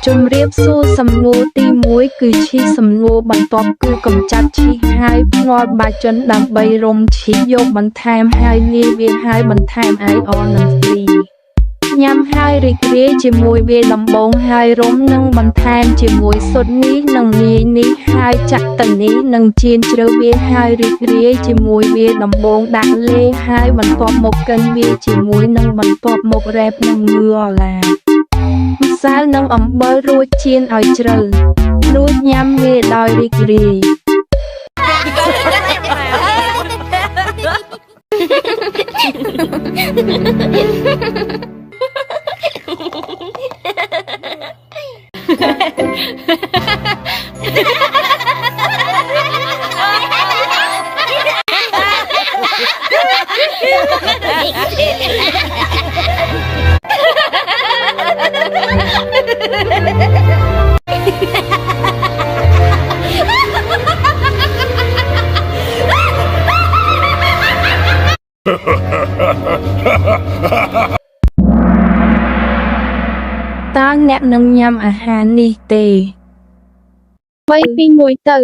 ជំរាបសួរសំណួរទី1គឺឈីសំណួរបន្ទាប់គឺកំចាត់ឈីហើយភ្នាល់បាជនដើម្បីរុំឈីយកបន្ថែមហើយលាយវាហើយបន្ថែមអៃអននិងស្ទីញ៉ាំហើយរីករាយជាមួយវាដំបងហើយរុំនិងបន្ថែមជាមួយស៊ុតនេះនិងលាយនេះហើយចាក់ទៅនេះនិងចៀនជ្រៅវាហើយរីករាយជាមួយវាដំបងដាក់លេងហើយបន្ទាប់មកកិនវាជាមួយនឹងបន្ទាប់មករ៉េបនិងងឿឡាម្សៅនិងអំបិលរួចចៀនឲ្យជ្រៅរួចញ៉ាំវាដោយរីករាយតើអ្នកនឹងញ៉ាំអាហារនេះទេ3 2 1ទៅ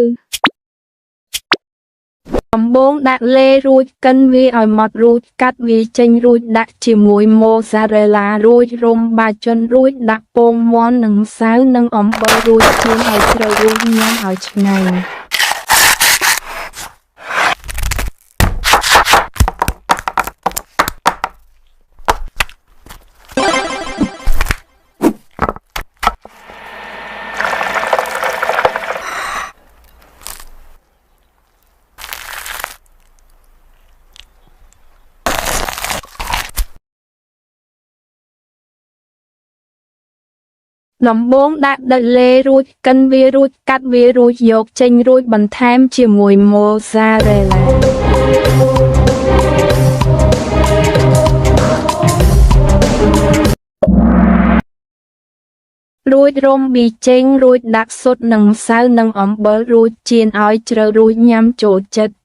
ដំបងដាក់លេរួចកិនវាឲ្យម៉ត់រួចកាត់វាចេញរួចដាក់ជាមួយម៉ូហ្សារ៉េឡារួចរុំបាជុនរួចដាក់ពងមាន់និងម្សៅនិងអំបិលរួចចៀនឲ្យជ្រៅរួចញ៉ាំឲ្យឆ្ងាញ់ដំបងដាក់ដិតលេរួចកិនវារួចកាត់វារួចយកចេញរួចបន្ថែមជាមួយម៉ូហ្សារ៉េឡារួចរុំប៊ីចេងរួចដាក់ស៊ុតនិងម្សៅនិងអំបិលរួចចៀនឲ្យជ្រៅរួចញ៉ាំចូលចិត្ត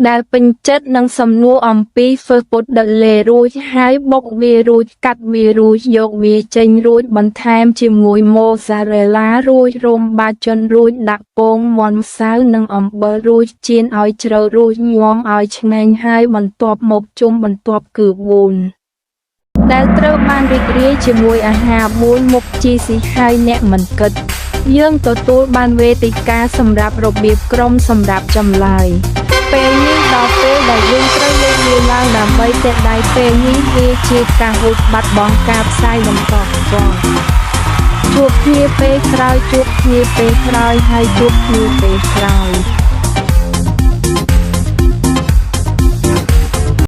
ដែលពេញចិត្តនឹងសំណួរអំពីធ្វើពុតដិតលេរួចហើយបុកវារួចកាត់វារួចយកវាចេញរួចបន្ថែមជាមួយម៉ូហ្សារ៉េឡារួចរុំបាជុនរួចដាក់ពងមាន់ម្សៅនិងអំបិលរួចចៀនឲ្យជ្រៅរួចញាំឲ្យឆ្ងាញ់ហើយបន្ទាប់មកជុំបន្ទាប់គឺវូនដែលត្រូវបានរីករាយជាមួយអាហារ4មុខជីស៊ីហើយអ្នកមិនគិតយើងទទួលបានវេទិកាសម្រាប់របៀបក្រុមសម្រាប់ចម្លើយពេលនេះដល់ពេលដែលយើងត្រូវលើកវាឡើងដើម្បីតែដៃពេលនេះវាជាការហូបបាត់បង់ការផ្សាយបន្តផងជួបគ្នាពេលក្រោយហើយជួបគ្នាពេលក្រោយ